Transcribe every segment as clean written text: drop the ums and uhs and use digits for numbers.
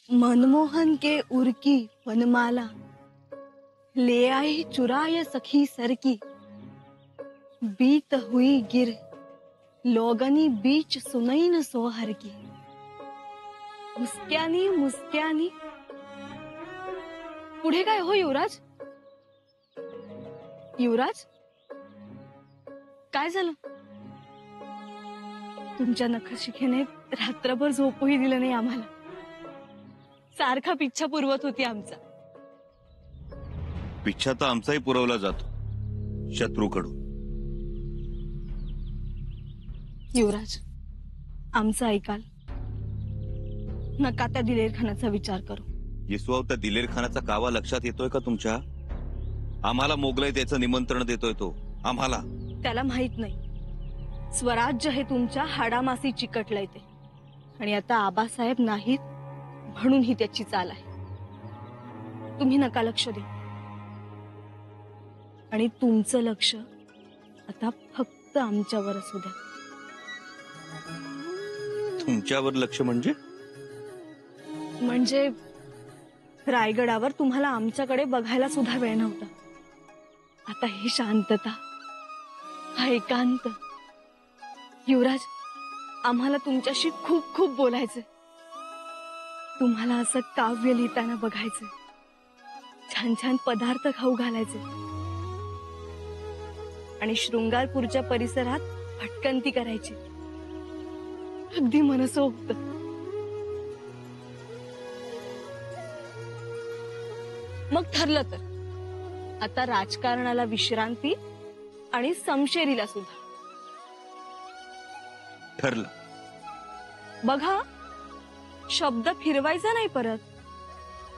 मनमोहन के उर्की वनमाला ले आई चुराय सखी सरकी बीत हुई गिर लोगनी बीच सुनैन सोहर की मुस्क्यानी मुस्क्यानी। पुढे काय हो युवराज? युवराज काय झालं? तुमच्या नखशिखेने रात्रभर झोपूही दिलं नाही आम्हाला। सारखा पिच्छा पुरवत होती आमचा। पिच्छा तर आमचाही पुरवला जातो शत्रूकडून। युवराज आमचं ऐकाल, नका त्या दिलेर खानाचा विचार करू। येसुआव त्या दिलेर खानाचा कावा लक्षात येतोय का तुमच्या? आम्हाला मोगलाई त्याचं निमंत्रण देतोय तो आम्हाला। त्याला माहित नाही स्वराज्य हे तुमच्या हाडामासी चिकटलंय ते, आणि आता आबासाहेब नाहीत म्हणून ही त्याची चाल आहे। तुम्ही नका लक्ष दे, आणि तुमचं लक्ष आता फक्त आमच्यावर असू द्या। तुमच्यावर लक्ष म्हणजे? म्हणजे रायगडावर तुम्हाला आमच्याकडे बघायला सुद्धा वेळ नव्हता। आता ही शांतता, हा एकांत। युवराज आम्हाला तुमच्याशी खूप खूप बोलायचंय। तुम्हाला असं काव्य लिहिताना बघायचंय, छान छान पदार्थ खाऊ घालायचे, आणि शृंगारपूरच्या परिसरात भटकंती करायची। अगदी मनसोक्त। मग ठरलं तर आता राजकारणाला विश्रांती आणि समशेरीला सुद्धा। ठरलं। बघा शब्द फिरवायचा नाही परत।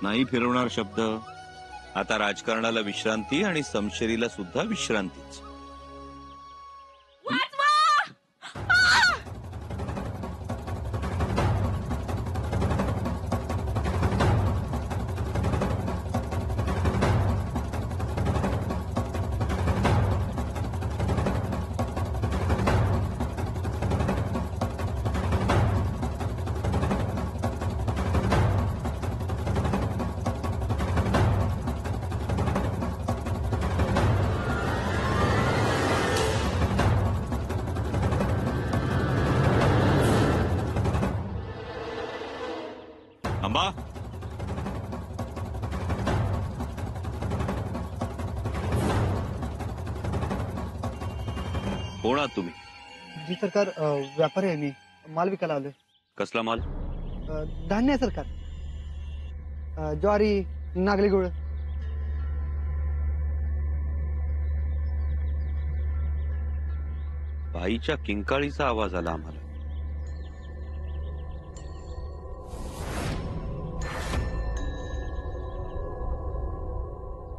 नाही फिरवणार शब्द। आता राजकारणाला विश्रांती आणि समशेरीला सुद्धा विश्रांतीच। अंबा कोण आहात तुम्ही? जी सरकार, व्यापारी आहे मी, माल विकायला आलोय। कसला माल? धान्य आहे सरकार, ज्वारी, नागली गुळ। बाईच्या किंकाळीचा आवाज आला आम्हाला।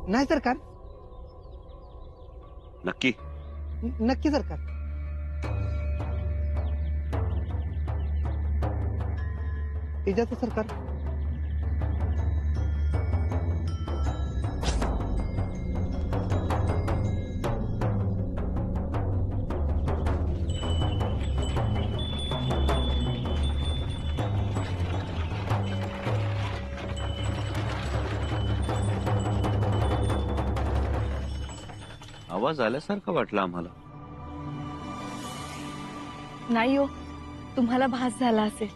नाही सरकार। नक्की? नक्की सरकार। इजाजत सरकार। आवाज आल्यासारखा वाटला आम्हाला। नाही हो, तुम्हाला भास झाला असेल।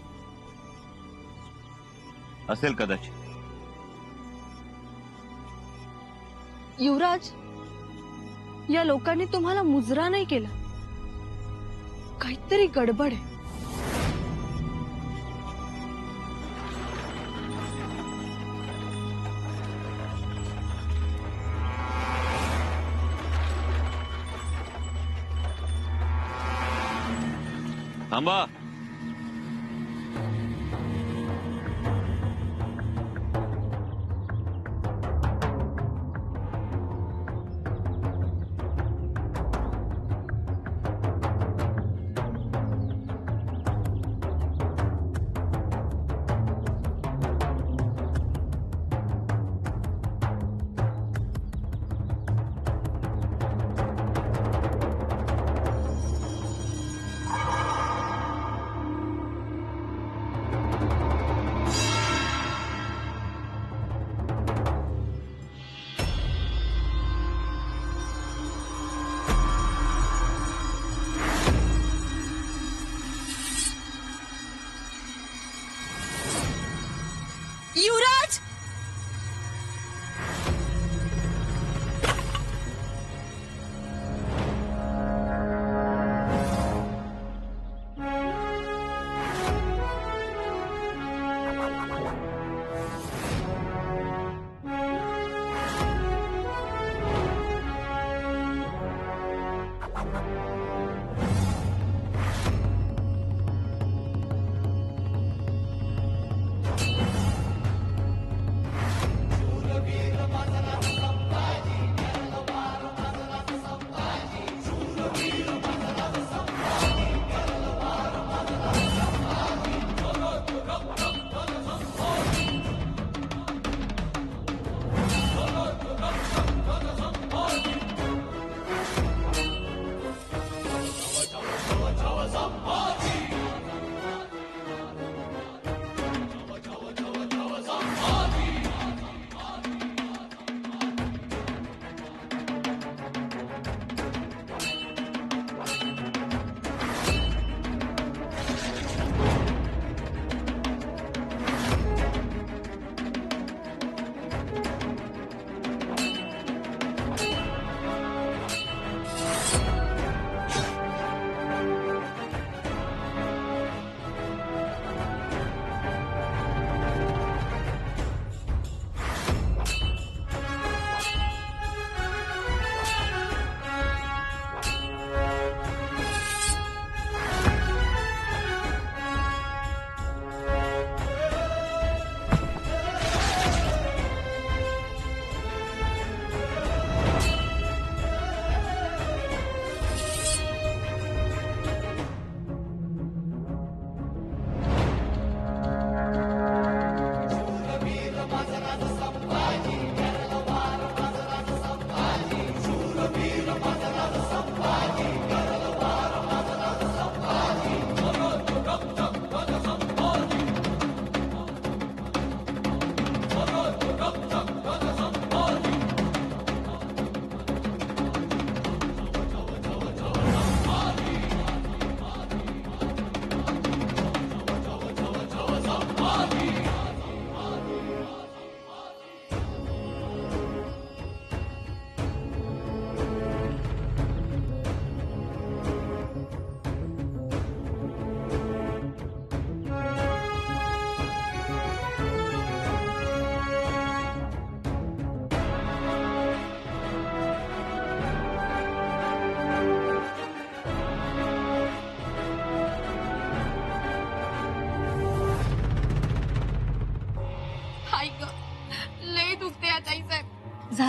असेल कदाचित। युवराज या लोकांनी तुम्हाला मुजरा नाही केला, काहीतरी गडबड आहे। थांबा।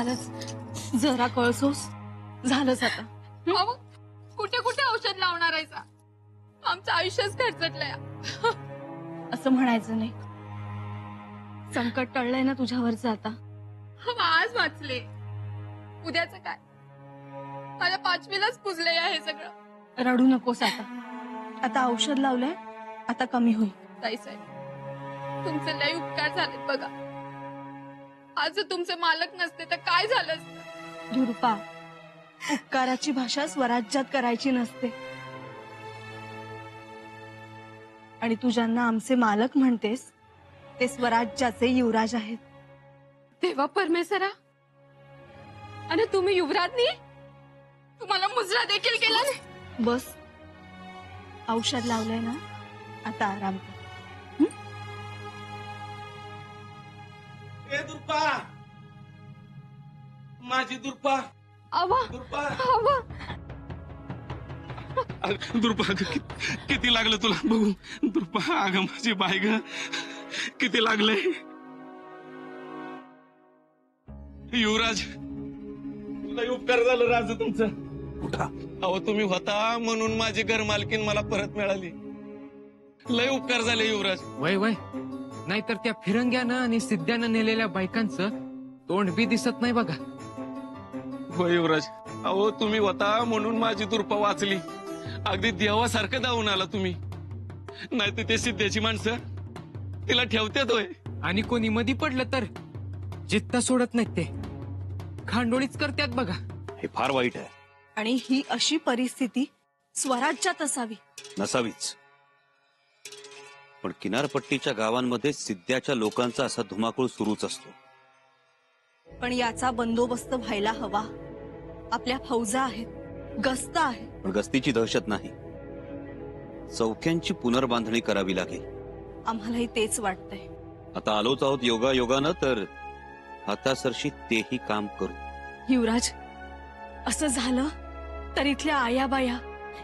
झालंच, जरा कळसोस झालंच आता. अहो, कुठे कुठे औषध लावणार आहे सा? आमचं आयुष्यच खर्चटलंय. असं म्हणायचं नाही. संकट टळलंय ना तुझ्यावरचं आता. आज वाचले, उद्याचं काय? माझ्या 5वीलाच पुजले हे सगळं. रडू नकोस आता. आता औषध लावलंय, आता कमी होईल. ताईसाहेब, तुमचे लय उपकार झालेत बघा. आज जर तुमचे मालक नसते तर काय झालं असतं? धुरपा, उपकाराची भाषा स्वराज्यात करायची नसते. आणि तू ज्यांना आमचे मालक म्हणतेस ते स्वराज्याचे युवराज आहेत. देवा परमेश्वरा, आणि तुम्ही युवराजनी तुम्हाला मुजरा देखील केला नाही. बस, औषध लावलंय ना, आता आराम कर. ए दुर्पा, माझी दुर्पा, आवा दुर्पा, आवा. दुर्पा किती लागलं तुला बघू? दुर्पा, अगं माझी बाय ग, किती लागलंय? युवराज, लय उपकार झालं राज तुमचं. उठा. अहो, तुम्ही होता म्हणून माझी घर मालकीन मला परत मिळाली. लय उपकार झाले युवराज. वय वय, नाहीतर त्या फिरंग्यानं आणि सिद्ध्यानं नेलेल्या बायकांचं तोंड बी दिसत नाही बघा. हो युवराज, अहो तुम्ही होता म्हणून माझी दुर्पा वाचली. अगदी देवासारखं धावून आला तुम्ही. नाही तर ते सिद्ध्याची माणसं तिला ठेवतात होय. आणि कोणी मधी पडलं तर जित्ता सोडत नाहीत, ते खांडोळीच करतात बघा. हे फार वाईट आहे. आणि ही अशी परिस्थिती स्वराज्यात असावी नसावीच. पण किनारपट्टीच्या गावांमध्ये सिद्ध्याच्या लोकांचा असा धुमाकूळ सुरूच असतो. पण याचा बंदोबस्त व्हायला हवा. आपल्या फौजा आहेत, गस्त आहे. पण गस्तीची दहशत नाही, चौक्यांची पुनर्बांधणी करावी लागेल. आम्हालाही तेच वाटतंय. आता आलोच आहोत योगायोगानं, तर हातासरशी तेही काम करू. युवराज, असं झालं तर इथल्या आयाबाया,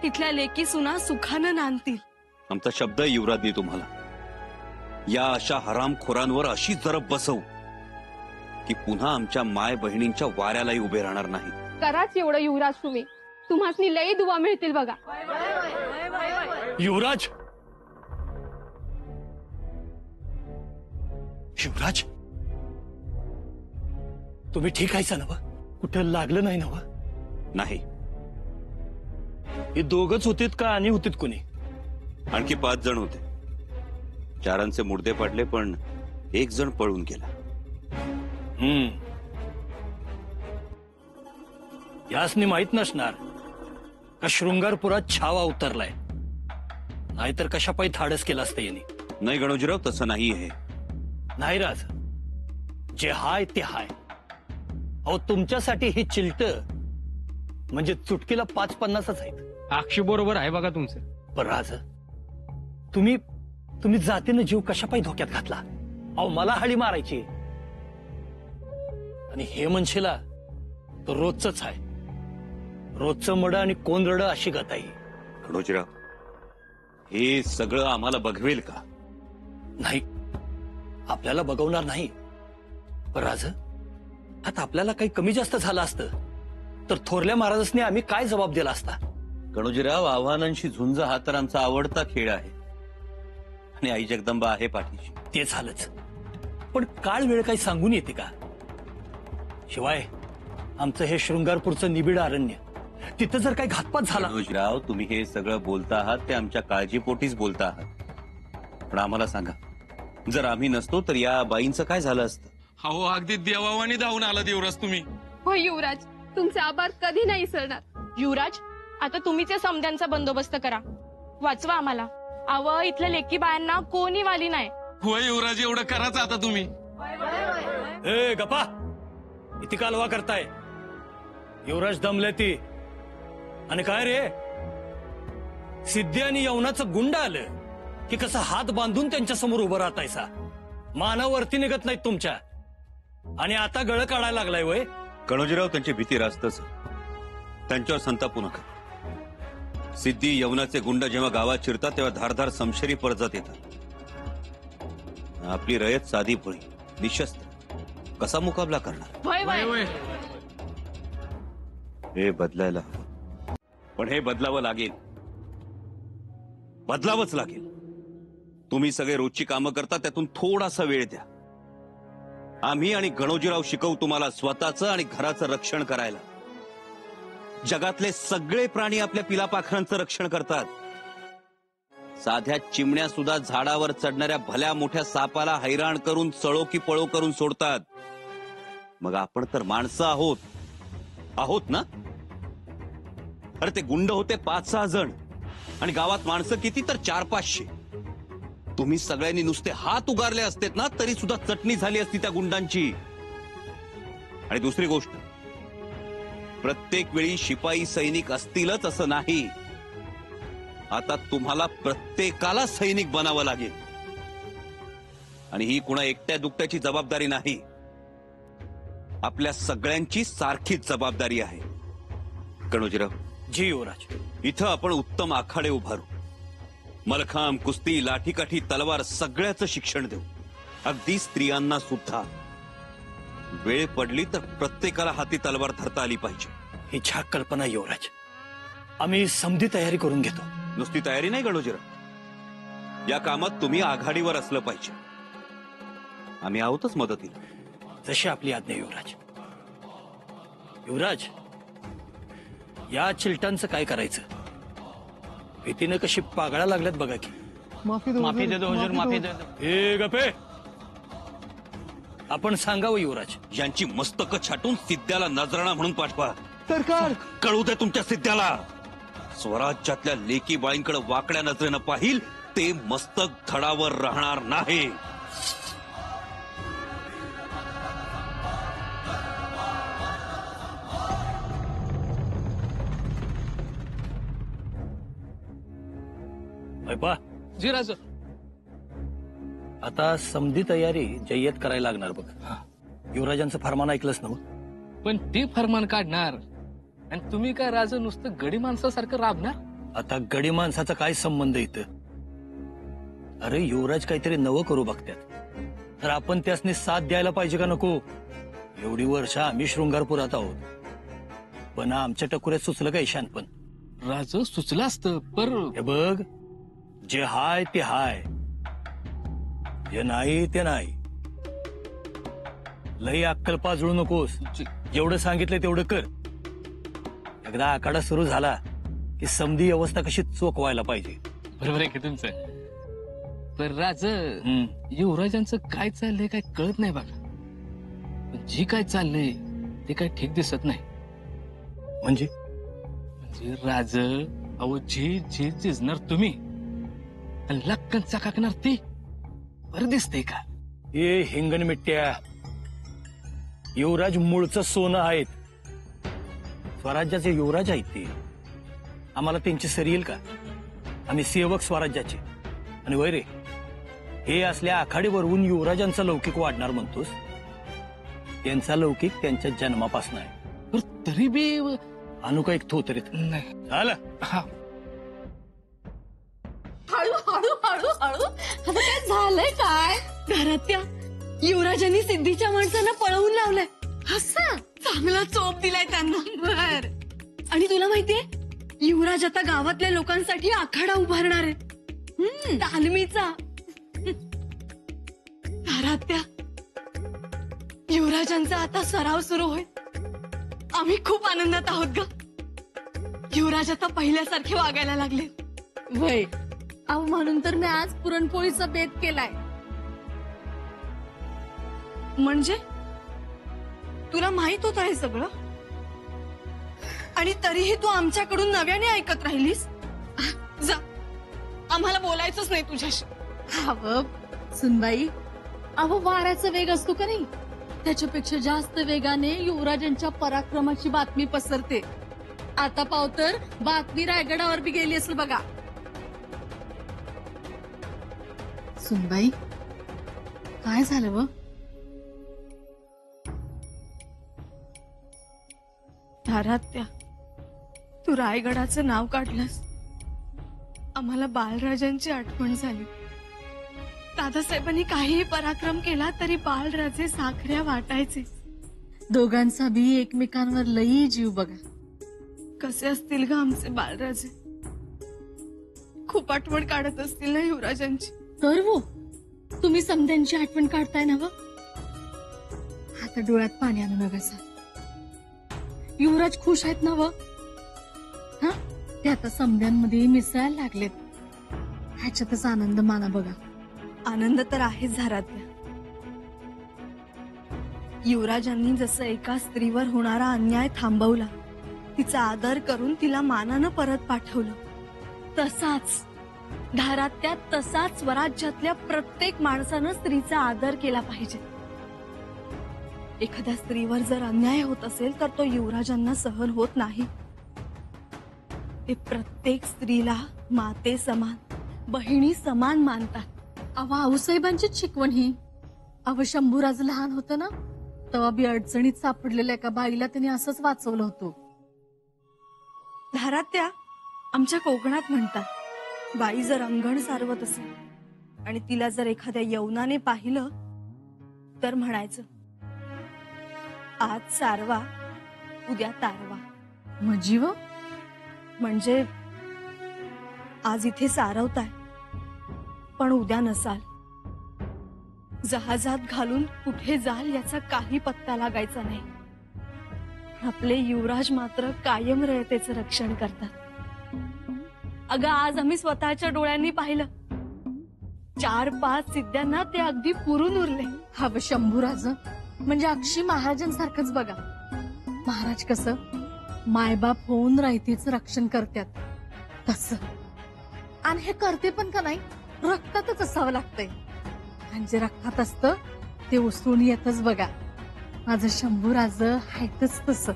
इथल्या लेकी सुना सुखानं नांदतील. आमचा शब्द आहे युवराजनी तुम्हाला. या अशा हरामखोरांवर अशी जरब बसवू की पुन्हा आमच्या माय बहिणींच्या वाऱ्यालाही उभे राहणार नाही. कराच एवढं युवराज तुम्ही. तुम्हाला लई दुवा मिळतील बघा. युवराज, युवराज, तुम्ही ठीक आहेसा नव? कुठं लागलं नाही नव? नाही. हे दोघच होतेत का आणि होतेत कोणी? आणखी 5 जण होते. 4 मुर्दे पडले, पण 1 जण पळून गेला. यासनी माहित नसणार का शृंगारपुरात छावा उतरलाय, नाहीतर कशा पायी धाडस केलं असतं यांनी. नाही गणोजीराव, तसं नाही आहे. नाही राज, जे हाय ते हाय. अहो, तुमच्यासाठी ही चिलट म्हणजे चुटकीला 5-50च आहेत. अक्षय बरोबर आहे बघा तुमचं. पण राज, तुम्ही जातीनं जीव कशा पायी धोक्यात घातला? अहो, मला हळी मारायची आणि हे म्हणशीला तर रोजच आहे. रोजचं मड आणि कोण रड अशी गत आहे. गणोजीराव, हे सगळं आम्हाला बघवेल का? नाही, आपल्याला बघवणार नाही. पण राज, आता आपल्याला काही कमी जास्त झालं असतं तर थोरल्या महाराजांनी आम्ही काय जबाब दिला असता? गणोजीराव, आव्हानांशी झुंज हा तर आमचा आवडता खेळ आहे, आणि आई जगदंबा आहे पाठीशी. ते झालंच, पण काळ वेळ काही सांगून येते का? शिवाय आमचं हे शृंगारपूरचं निबिड अरण्य, तिथं जर काही घातपात झाला. गणोजीराव, तुम्ही हे सगळं बोलता आहात ते आमच्या काळजीपोटीच बोलता आहात. पण आम्हाला सांगा, जर आम्ही नसतो तर या बाईंचं काय झालं असतं? अहो, अगदी देवावानी धावून आला देवराज तुम्ही. हो युवराज, तुमचे आभार कधी नाही विसरणार. युवराज, आता तुम्हीच या समद्यांचा बंदोबस्त करा. वाचवा आम्हाला. अव, इथल्या लेकी बायांना कोणी वाली नाही. होय युवराज, एवढं कराच आता तुम्ही. ए गप्पा, इथे कालवा करताय. युवराज दमले ती. आणि काय रे, सिद्धी आणि यवनाचं गुंड आलं की कसं हात बांधून त्यांच्या समोर उभं राहतायसा? मानावरती निघत नाहीत तुमच्या, आणि आता गळ काढायला लागलाय वय. गणोजीराव, त्यांची भीती रास्तच. त्यांच्यावर संतापू नका. सिद्धी यवनाचे गुंड जेव्हा गावात शिरतात तेव्हा धारधार समशेरी परजत येतात. आपली रयत साधी भोळी, निशस्त्र, कसा मुकाबला करणार? वय वय वय, वय, हे बदलायला हवं. पण हे बदलावं लागेल, बदलावंच लागेल. तुम्ही सगळे रोजची कामं करता, त्यातून थोडासा वेळ द्या. आम्ही आणि गणोजीराव शिकवू तुम्हाला स्वतःचं आणि घराचं रक्षण करायला. जगातले सगळे प्राणी आपल्या पिलापाखरांचं रक्षण करतात. साध्या चिमण्या सुद्धा झाडावर चढणाऱ्या भल्या मोठ्या सापाला हैराण करून चळो की पळो करून सोडतात. मग आपण तर माणसं आहोत ना? अरे ते गुंड होते 5-6 जण आणि गावात माणसं किती तर 400-500. तुम्ही सगळ्यांनी नुसते हात उगारले असतेत ना, तरी सुद्धा चटणी झाली असती त्या गुंडांची. आणि दुसरी गोष्ट, प्रत्येक वेळी शिपाई सैनिक असतीलच असं नाही. आता तुम्हाला प्रत्येकाला सैनिक बनावं लागेल. आणि ही कुणा एकट्या दुकट्याची जबाबदारी नाही, आपल्या सगळ्यांची सारखीच जबाबदारी आहे. गणोजीराव जी युवराज. इथं आपण उत्तम आखाडे उभारू. मलखांब, कुस्ती, लाठीकाठी, तलवार सगळ्याचं शिक्षण देऊ. अगदी स्त्रियांना सुद्धा. वेळ पडली तर प्रत्येकाला हाती तलवार धरता आली पाहिजे. ही छान कल्पना युवराज. आम्ही समधी तयारी करून घेतो. नुसती तयारी नाही गणोजीराव, या कामात तुम्ही आघाडीवर असलं पाहिजे. आम्ही आहोतच मदतीला. जशी आपली आज्ञा युवराज. युवराज, या चिलटांचं काय करायचं? भीतीनं कशी पागळा लागल्यात बघा की. माफी दे दो हुजूर, माफी दे दो. हे गपे, आपण सांगावं युवराज. यांची मस्तक छाटून सिद्ध्याला नजराणा म्हणून पाठवा. सरकार, कळू दे तुमच्या सिद्ध्याला, स्वराज्यातल्या लेकी बाळींकडे वाकड्या नजरेनं पाहिल ते मस्तक धडावर राहणार नाही. बापा, जी राजा. आता समधी तयारी जय्यत करायला लागणार बघ. युवराजांचं फरमान ऐकलंच ना? पण ते फरमान काढणार आणि तुम्ही काय राजा नुसतं गडी माणसासारखं राबणार? आता गडी माणसाचा काय संबंध इथं? अरे युवराज काहीतरी नवं करू बघतात, तर आपण त्यासनी साथ द्यायला पाहिजे का नको? एवढी वर्ष आम्ही शृंगारपुरात आहोत, पण आमच्या टकुऱ्यात सुचलं का ईशानपण? राज सुचलं असतं पर हे बघ, जे हाय ते हाय, जे नाही ते नाही. लई अक्कल पाजळू नकोस. जेवढं सांगितलंय तेवढं कर. एकदा आखाडा सुरू झाला की समधी अवस्था कशी चोकवायला पाहिजे. बरोबर आहे की तुमचं. पण राज, युवराजांचं काय चाललंय काय कळत नाही बघा. जी काय चाललंय ते काय ठीक दिसत नाही. म्हणजे राज, अहो जी झिजणार तुम्ही आणि लक्कन चकाकणार ती बरं दिसतंय का? हे हिंगण मिट्ट्या, युवराज मूळचं सोनं आहेत. स्वराज्याचे युवराज आहेत ते. आम्हाला त्यांची सरी येईल का? आम्ही सेवक स्वराज्याचे. आणि वैरे, हे असल्या आखाडीवरून युवराजांचा लौकिक वाढणार म्हणतोस? त्यांचा लौकिक त्यांच्या जन्मापासून आहे. पर तरी बी आणू का एक थोतरीत? नाही. झालं? हा, हळू हळू हळू हळू. आता काय झालंय काय? घरात त्या युवराजांनी सिद्धीच्या माणसांना पळवून लावलंय. असं चांगला चोप दिलाय त्यांना. बर. आणि तुला माहितीये, युवराज आता गावातल्या लोकांसाठी आखाडा उभारणार आहे. तालमीचा. घरात त्या युवराजांचा आता सराव सुरू होईल. आम्ही खूप आनंदात आहोत ग. युवराज आता पहिल्यासारखे वागायला लागले. वय अहो, म्हणून तर मी आज पुरणपोळीचा बेत केलाय. म्हणजे तुला माहित होतं हे सगळं, आणि तरीही तू आमच्याकडून नव्याने ऐकत राहिलीस? जा, आम्हाला बोलायचंच नाही तुझ्याशी. अहो सुनबाई, अहो वाऱ्याचा वेग असतो का नाही, त्याच्यापेक्षा जास्त वेगाने युवराजांच्या पराक्रमाची बातमी पसरते. आता पाव तर बातमी रायगडावर बी गेली असेल बघा. सुनबाई, काय झालं व? धारात्या, तू रायगडाचं नाव काढलंस. आम्हाला बाळराजांची आठवण झाली. दादासाहेबांनी काहीही पराक्रम केला तरी बाळराजे साखऱ्या वाटायचे. दोघांचा बी एकमेकांवर लई जीव बघा. कसे असतील ग आमचे बाळराजे? खूप आठवण काढत असतील ना युवराजांची? तर वो तुम्ही समध्यांची आठवण काढताय ना व? आता डोळ्यात पाणी आणू नका सर. युवराज खुश आहेत ना व? हा, ते आता समध्यांमध्ये मिसळायला लागलेत. ह्याच्यातच आनंद माना बघा. आनंद तर आहेच घरातल्या. युवराजांनी जसं एका स्त्रीवर होणारा अन्याय थांबवला, तिचा आदर करून तिला मानानं परत पाठवलं, तसाच धारात्यात तसाच स्वराज्यातल्या प्रत्येक माणसानं स्त्रीचा आदर केला पाहिजे. एखाद्या स्त्रीवर जर अन्याय होत असेल तर तो युवराजांना सहन होत नाही. ते प्रत्येक स्त्रीला माते समान, बहिणी समान मानतात. अहो आऊसाहेबांचीच शिकवण ही. अव शंभूराज लहान होतं ना, तेव्हा बी अडचणीत सापडलेल्या एका बाईला त्यांनी असंच वाचवलं होतं. धारात्या आमच्या कोकणात म्हणतात, बाई जर अंगण सारवत असेल आणि तिला जर एखाद्या यवनाने पाहिलं तर म्हणायचं, आज सारवा उद्या तारवा. म्हणजे व म्हणजे आज इथे सारवताय पण उद्या नसाल. जहाजात घालून कुठे जाल याचा काही पत्ता लागायचा नाही. आपले युवराज मात्र कायम रयतेचं रक्षण करतात. अगं आज आम्ही स्वतःच्या डोळ्यांनी पाहिलं, 4-5 सिद्ध्यांना ते अगदी पुरून उरले. हवं शंभूराज म्हणजे अक्षी महाराजांसारखंच बघा. महाराज कसं मायबाप होऊन रायतीचं रक्षण करतात तसं. आणि हे करते पण का नाही, रक्तातच असावं लागतंय. आणि जे रक्तात असतं ते उसळून येतच बघा. माझं शंभूराज हायतच तसं.